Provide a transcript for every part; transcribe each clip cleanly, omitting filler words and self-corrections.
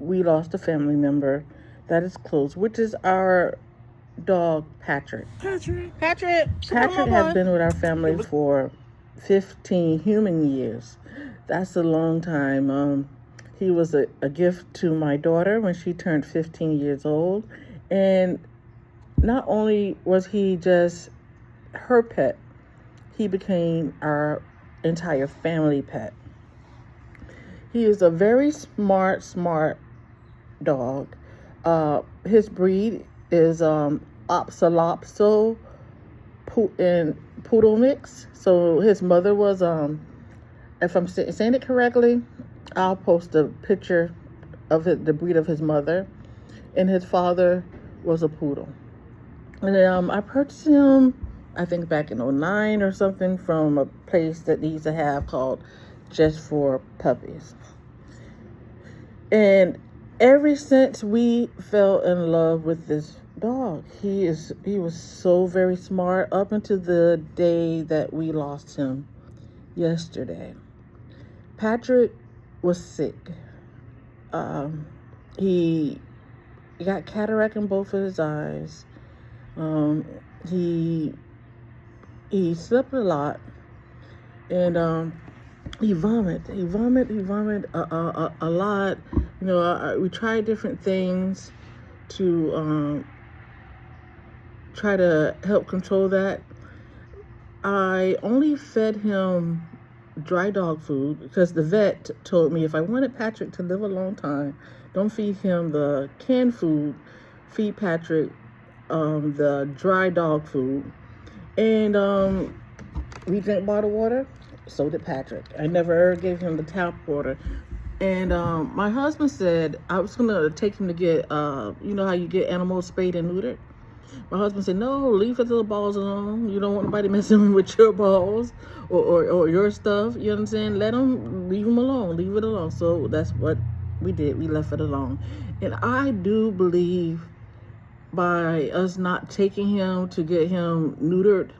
we lost a family member that is close, which is our dog, Patrick. Patrick, Patrick has been with our family for 15 human years. That's a long time. He was a gift to my daughter when she turned 15 years old. And not only was he just her pet, he became our entire family pet. He is a very smart dog. His breed is Apso-Poodle mix. So his mother was, if I'm saying it correctly, I'll post a picture of the breed of his mother, and his father was a poodle. And I purchased him, I think back in 2009 or something, from a place that they used to have called Just for Puppies. And ever since we fell in love with this dog, he was so very smart up until the day that we lost him yesterday. Patrick was sick. He got cataract in both of his eyes. He slept a lot, and he vomited a lot. You know, we tried different things to try to help control that. I only fed him dry dog food because the vet told me if I wanted Patrick to live a long time, don't feed him the canned food, feed Patrick the dry dog food. And we drank bottled water, so did Patrick. I never gave him the tap water. And my husband said I was gonna take him to get, you know how you get animals spayed and neutered? My husband said, no, leave his little balls alone. You don't want nobody messing with your balls or your stuff. You know what I'm saying? Leave him alone. Leave it alone. So that's what we did. We left it alone. And I do believe by us not taking him to get him neutered,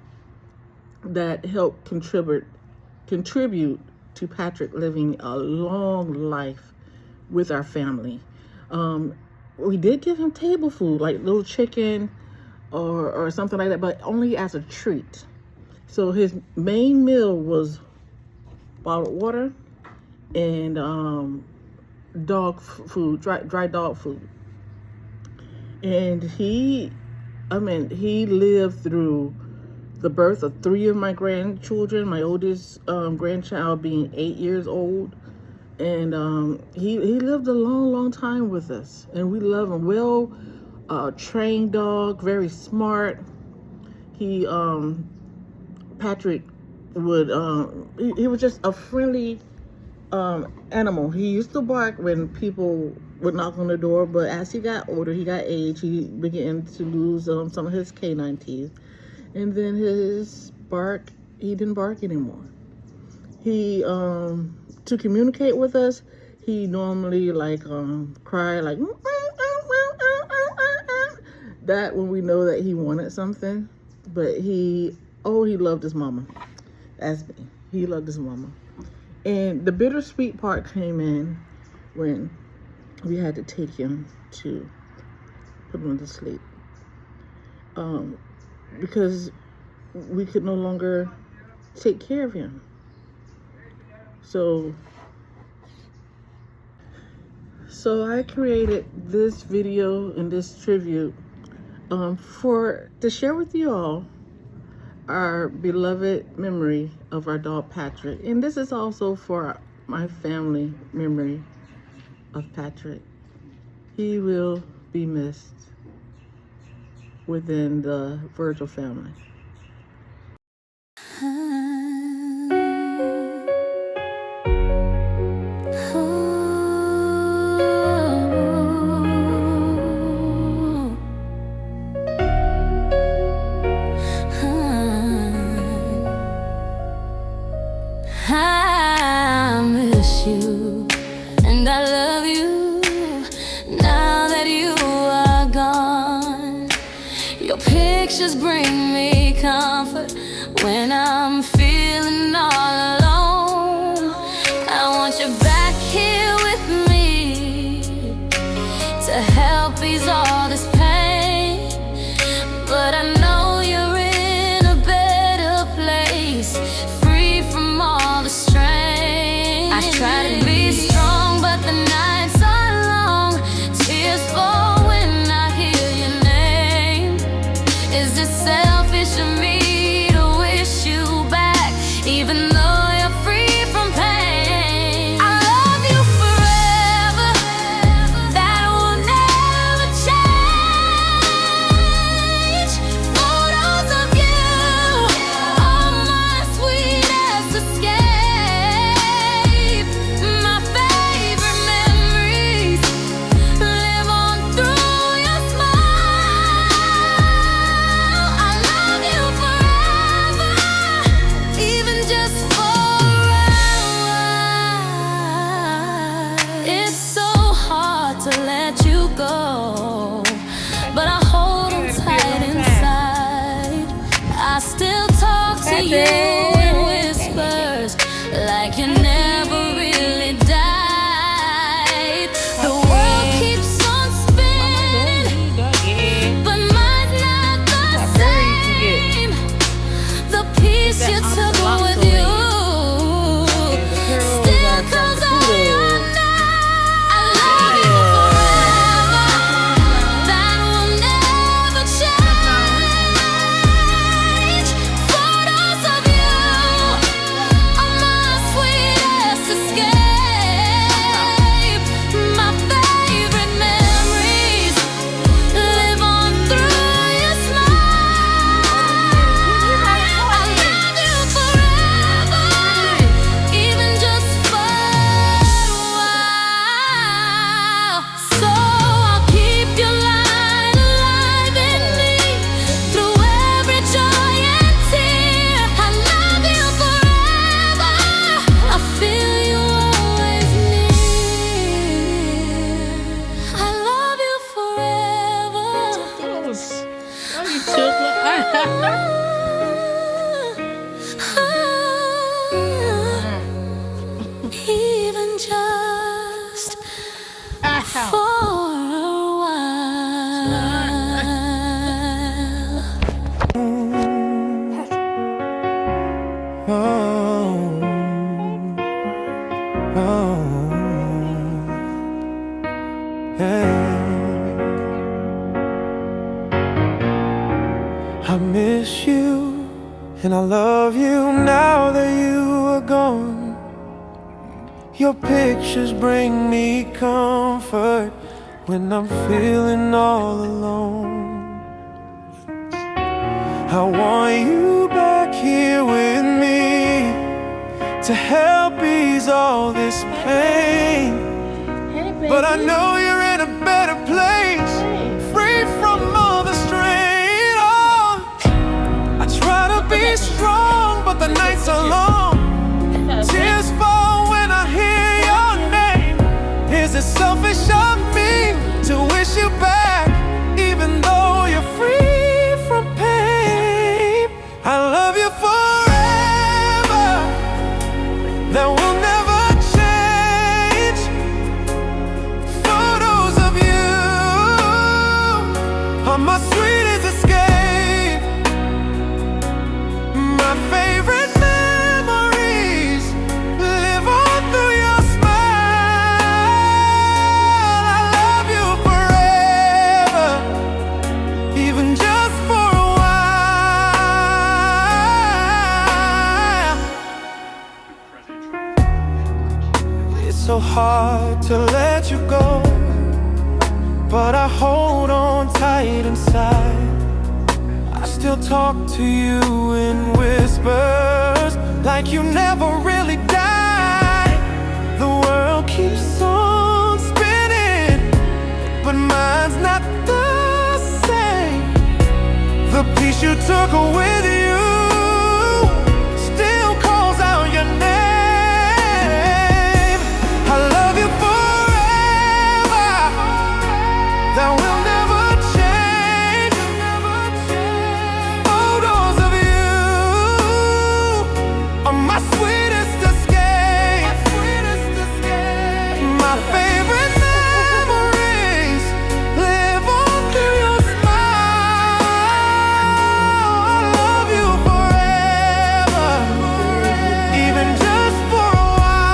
that helped contribute to Patrick living a long life with our family. We did give him table food, like little chicken or something like that, but only as a treat. So his main meal was bottled water and dog food, dry dog food. And he lived through the birth of 3 of my grandchildren, my oldest grandchild being 8 years old. And he lived a long time with us, and we love him. Well trained dog, very smart. He Patrick would he was just a friendly animal. He used to bark when people would knock on the door, but as he got older, he got age, he began to lose some of his canine teeth, and then he didn't bark anymore. He to communicate with us, he normally cry like that when we know that he wanted something. But he loved his mama. That's me. He loved his mama. And the bittersweet part came in when we had to take him to put him to sleep. Because we could no longer take care of him. So I created this video and this tribute to share with you all our beloved memory of our dog Patrick. And this is also for my family memory of Patrick. He will be missed within the Virgil family. I miss you and I love you now that you are gone. Your pictures bring me comfort when I'm feeling all alone. I want you back here with me for a while. I miss you, and I love you now that you are gone. Your pictures bring me comfort when I'm feeling all alone. I want you back here with me to help ease all this pain. But I know you're in a better place, free from all the strain. Oh, I try to be strong, but the nights are long. Tears fall when I hear your name. Is it selfish of me to wish you back, even though you're free from pain? I love you forever. That will never change. Photos of you are my sweetest escape. My favorite memories live on through your smile. I love you forever, even just for a while. It's so hard to let you go, but I hold on tight inside. I still talk to you in whispers, like you never really died. The world keeps on spinning, but mine's not the same. The peace you took with you still calls out your name. I love you forever. That will never change. Photos of you are my sweetest escape. My favorite memories live on through your smile. I love you forever, even just for a while.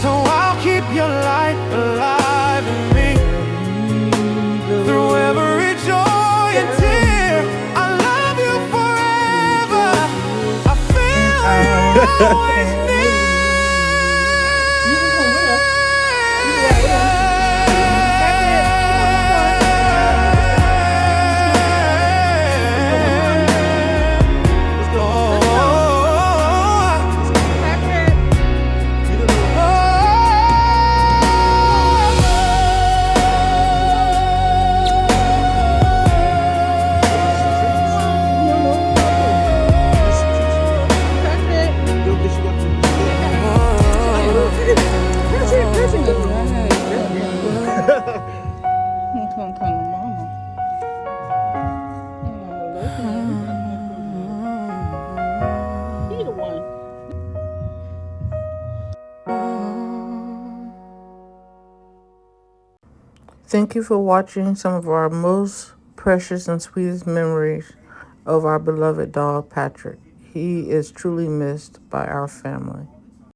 So I'll keep your light alive in me, through every joy and tear. I love you forever. I feel you always near. Thank you for watching some of our most precious and sweetest memories of our beloved dog, Patrick. He is truly missed by our family.